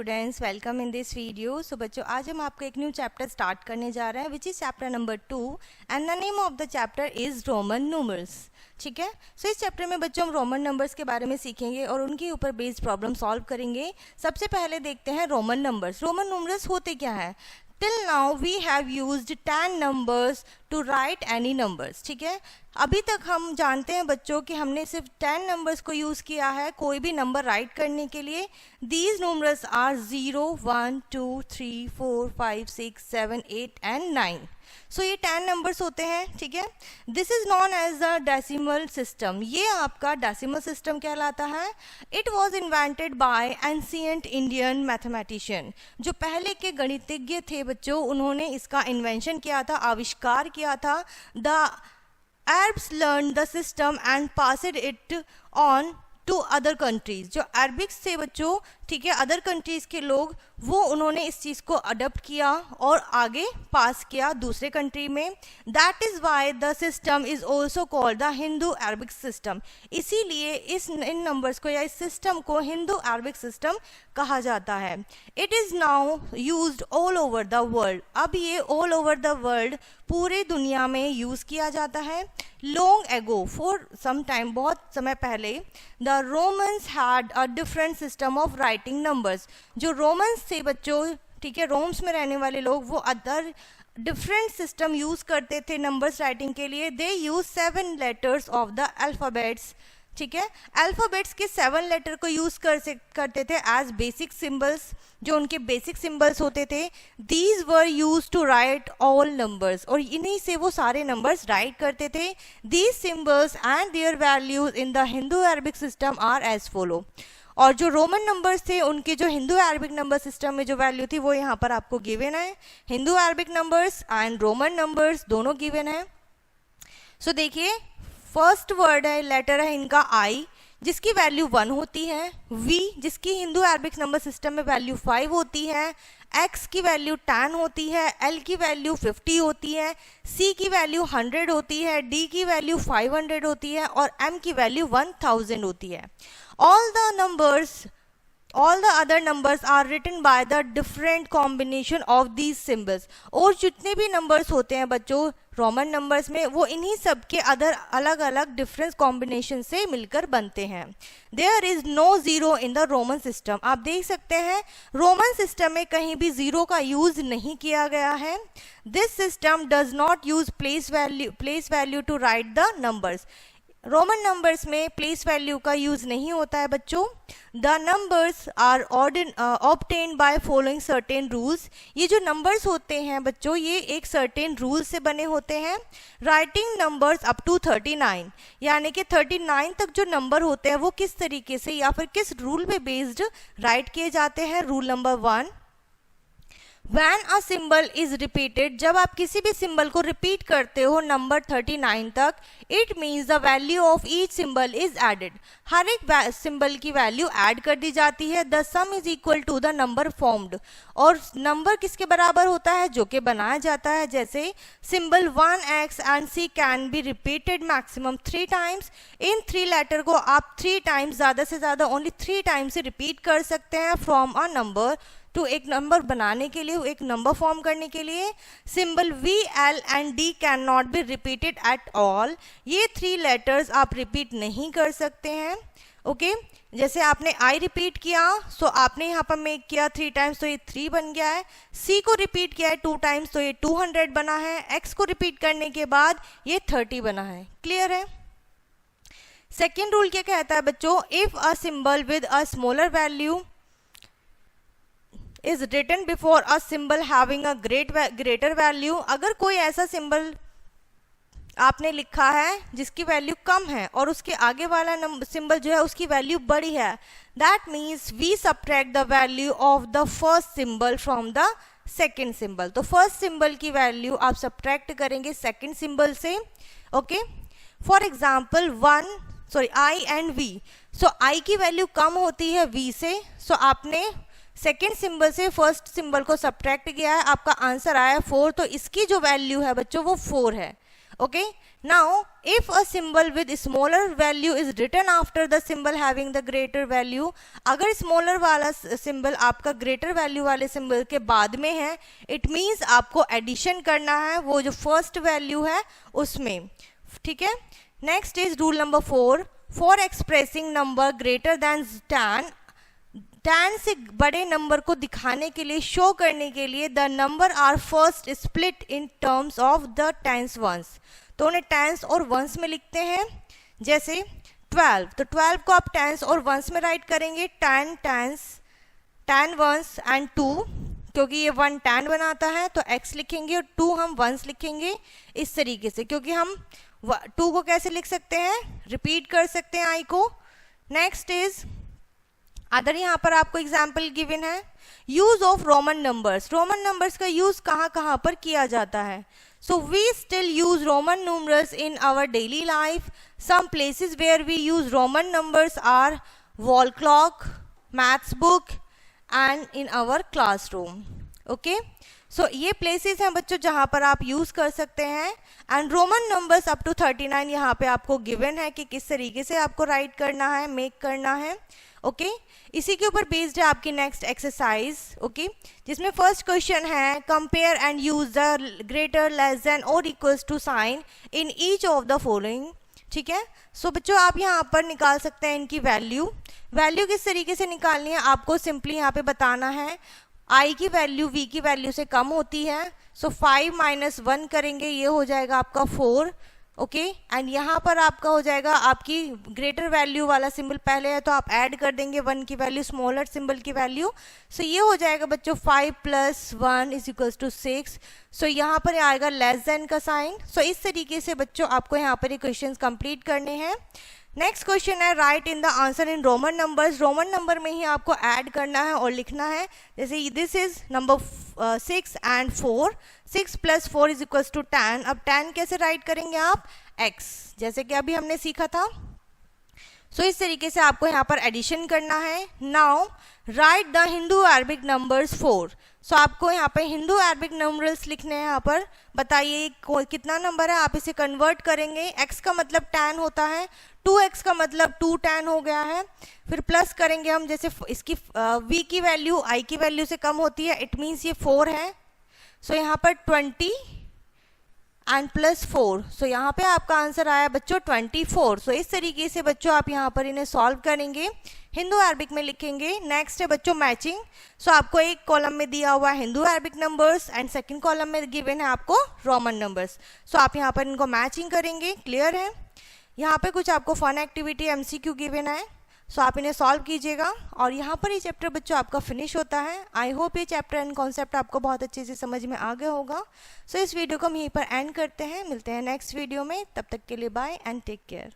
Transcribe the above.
Students, welcome in this video. So बच्चों, आज हम आपको एक न्यू चैप्टर स्टार्ट करने जा रहे हैं which is chapter number 2 and the name of the chapter is Roman numerals. ठीक है। सो इस चैप्टर में बच्चों हम रोमन नंबर्स के बारे में सीखेंगे और उनके ऊपर बेस्ड प्रॉब्लम सॉल्व करेंगे। सबसे पहले देखते हैं रोमन नंबर्स। रोमन नंबर्स होते क्या है? Till now we have used 10 numbers to write any numbers। ठीक है, अभी तक हम जानते हैं बच्चों कि हमने सिर्फ 10 नंबर्स को यूज़ किया है कोई भी नंबर राइट करने के लिए। These numbers are 0, 1, 2, 3, 4, 5, 6, 7, 8 and 9। सो ये 10 नंबर्स होते हैं। ठीक है, this is known as the decimal system. ये आपका डेसिमल सिस्टम कहलाता है। It was invented by ancient Indian mathematician. जो पहले के गणितज्ञ थे बच्चों, उन्होंने इसका इन्वेंशन किया था, आविष्कार किया था। The Arabs learned the system and passed it on to other countries. जो अरबिक्स थे बच्चों, ठीक है, अदर कंट्रीज के लोग, वो उन्होंने इस चीज़ को अडॉप्ट किया और आगे पास किया दूसरे कंट्री में। That is why the system is also called the Hindu Arabic system. इसीलिए इन नंबर्स को या इस सिस्टम को हिंदू अरबिक सिस्टम कहा जाता है। It is now used all over the world. अब ये ऑल ओवर द वर्ल्ड, पूरे दुनिया में यूज़ किया जाता है। Long ago, for some time, बहुत समय पहले, the Romans had a different system of writing numbers. जो रोमन्स थे बच्चों, ठीक है, रोम्स में रहने वाले लोग, वो अदर डिफरेंट सिस्टम यूज़ करते थे नंबर्स राइटिंग के लिए। They use 7 letters of the alphabets. ठीक है, अल्फ़ाबेट्स के 7 लेटर को यूज़ करते थे एज बेसिक सिंबल्स। जो उनके बेसिक सिंबल्स होते थे, these were use to write all numbers, और इन्हीं से वो सारे नंबर्स राइट करते थे। These symbols and their values in the Hindu Arabic system are as follow. और जो रोमन नंबर्स थे, उनके जो हिंदू अरबिक नंबर सिस्टम में जो वैल्यू थी वो यहाँ पर आपको गिवन है। Hindu Arabic numbers and Roman numbers दोनों गिवन है। सो देखिए, फर्स्ट वर्ड है, लेटर है इनका आई, जिसकी वैल्यू 1 होती है। वी, जिसकी हिंदू अरबिक नंबर सिस्टम में वैल्यू 5 होती है। एक्स की वैल्यू 10 होती है। एल की वैल्यू 50 होती है। सी की वैल्यू 100 होती है। डी की वैल्यू 500 होती है और एम की वैल्यू 1000 होती है। All the other numbers are written by the different combination of these symbols। और जितने भी नंबर्स होते हैं बच्चों रोमन नंबर्स में, वो इन्हीं सब के अदर अलग अलग डिफरेंस कॉम्बिनेशन से मिलकर बनते हैं। There is no zero in the Roman system. आप देख सकते हैं रोमन सिस्टम में कहीं भी जीरो का यूज नहीं किया गया है। This system does not use place value to write the numbers। Roman numbers में प्लेस वैल्यू का यूज नहीं होता है बच्चों। The numbers are obtained by following certain rules. ये जो नंबर्स होते हैं बच्चों, ये एक सर्टेन रूल से बने होते हैं। राइटिंग नंबर्स अप टू 39, यानी कि 39 तक जो नंबर होते हैं वो किस तरीके से या फिर किस रूल पे बेस्ड राइट किए जाते हैं। Rule number 1, When a symbol is repeated, जब आप किसी भी सिंबल को रिपीट करते हो नंबर 39 तक, it means the value of each symbol is added। हर एक सिंबल की वैल्यू ऐड कर दी जाती है। The sum is equal to the number formed। और नंबर किसके बराबर होता है? जो कि बनाया जाता है। जैसे symbol 1x and c can be repeated maximum 3 times। इन 3 लेटर को आप 3 टाइम्स, ज़्यादा से ज़्यादा ओनली 3 टाइम्स से रिपीट कर सकते हैं फ्रॉम अ नंबर टू, एक नंबर बनाने के लिए, एक नंबर फॉर्म करने के लिए। Symbol V, L and D cannot be repeated at all. ये 3 लेटर्स आप रिपीट नहीं कर सकते हैं। ओके, जैसे आपने आई रिपीट किया, सो आपने यहाँ पर मेक किया 3 टाइम्स, तो ये 3 बन गया है। सी को रिपीट किया है 2 टाइम्स, तो ये 200 बना है। एक्स को रिपीट करने के बाद ये 30 बना है। क्लियर है? सेकेंड रूल क्या कहता है बच्चों? If a symbol with a smaller value is written before a symbol having a greater value. अगर कोई ऐसा सिंबल आपने लिखा है जिसकी वैल्यू कम है और उसके आगे वाला सिंबल जो है उसकी वैल्यू बड़ी है, that means we subtract the value of the first symbol from the second symbol. तो फर्स्ट सिंबल की वैल्यू आप सब्ट्रैक्ट करेंगे सेकेंड सिंबल से। Okay, for example I and V. So I की वैल्यू कम होती है वी से, सो आपने सेकेंड सिंबल से फर्स्ट सिंबल को सब्ट्रैक्ट किया है, आपका आंसर आया 4, तो इसकी जो वैल्यू है बच्चों वो 4 है। Okay, now if a symbol with smaller value is written after the symbol having the greater value, अगर smaller वाला symbol आपका greater value वाले symbol के बाद में है, it means आपको addition करना है वो जो first value है उसमें, ठीक है. Next is rule number 4. For expressing number greater than 10, 10 से बड़े नंबर को दिखाने के लिए, शो करने के लिए the number are first split in terms of the tens ones. तो उन्हें टेंस और वंस में लिखते हैं. जैसे 12, तो 12 को आप टेंस और वंस में राइट करेंगे. 10 टेंस, 10 वंस एंड 2, क्योंकि ये 1 10 बनाता है तो x लिखेंगे और 2 हम वंस लिखेंगे इस तरीके से, क्योंकि हम 2 को कैसे लिख सकते हैं, रिपीट कर सकते हैं i को. नेक्स्ट इज अदर, यहाँ पर आपको एग्जाम्पल गिवन है. Use of Roman numbers. Roman numbers का यूज कहाँ कहाँ पर किया जाता है. So we still use Roman numerals in our daily life. Some places where we use Roman numbers are wall clock, maths book and in our classroom. Okay, so ये places हैं बच्चों जहाँ पर आप यूज कर सकते हैं. And Roman numbers up to 39 यहाँ पे आपको गिवन है कि किस तरीके से आपको राइट करना है, मेक करना है. ओके, इसी के ऊपर बेस्ड है आपकी नेक्स्ट एक्सरसाइज. ओके, जिसमें फर्स्ट क्वेश्चन है compare and use the greater, less than और equals to sign in each of the following. ठीक है, सो बच्चों आप यहाँ पर निकाल सकते हैं इनकी वैल्यू. वैल्यू किस तरीके से निकालनी है आपको सिंपली यहाँ पे बताना है. आई की वैल्यू वी की वैल्यू से कम होती है, सो 5 - 1 करेंगे, ये हो जाएगा आपका 4. ओके, एंड यहाँ पर आपका हो जाएगा आपकी ग्रेटर वैल्यू वाला सिंबल पहले है तो आप ऐड कर देंगे 1 की वैल्यू स्मॉलर सिंबल की वैल्यू. सो ये हो जाएगा बच्चों 5 + 1 = 6. सो यहाँ पर आएगा लेस देन का साइन. सो इस तरीके से बच्चों आपको यहाँ पर ये क्वेश्चन कंप्लीट करने हैं. नेक्स्ट क्वेश्चन है right in the answer in Roman numbers. Roman number में ही आपको ऐड करना है और लिखना है. जैसे दिस इज नंबर 6 एंड 4. 6 + 4 = 10. अब 10 कैसे राइट करेंगे आप, x, जैसे कि अभी हमने सीखा था. सो इस तरीके से आपको यहाँ पर एडिशन करना है. Now right the Hindu Arabic numbers 4. सो आपको यहाँ पर हिंदू अरबिक नंबर्स लिखने हैं. यहाँ पर बताइए कितना नंबर है, आप इसे कन्वर्ट करेंगे. x का मतलब 10 होता है, 2x का मतलब 210 हो गया है. फिर प्लस करेंगे हम, जैसे इसकी v की वैल्यू i की वैल्यू से कम होती है, इट मीन्स ये 4 है. सो यहाँ पर 20 एंड +4. सो यहाँ पे आपका आंसर आया बच्चों 24. सो इस तरीके से बच्चों आप यहाँ पर इन्हें सॉल्व करेंगे, हिंदू अरबिक में लिखेंगे. नेक्स्ट है बच्चों मैचिंग. सो आपको एक कॉलम में दिया हुआ है Hindu Arabic numbers and second column में गिवन है आपको रोमन नंबर्स. सो आप यहाँ पर इनको मैचिंग करेंगे. क्लियर है. यहाँ पे कुछ आपको फन एक्टिविटी MCQ गिवन है, सो आप इन्हें सॉल्व कीजिएगा. और यहाँ पर ये चैप्टर बच्चों आपका फिनिश होता है. आई होप ये चैप्टर एंड कॉन्सेप्ट आपको बहुत अच्छे से समझ में आ गया होगा. सो इस वीडियो को हम यहीं पर एंड करते हैं. मिलते हैं नेक्स्ट वीडियो में. तब तक के लिए बाय एंड टेक केयर.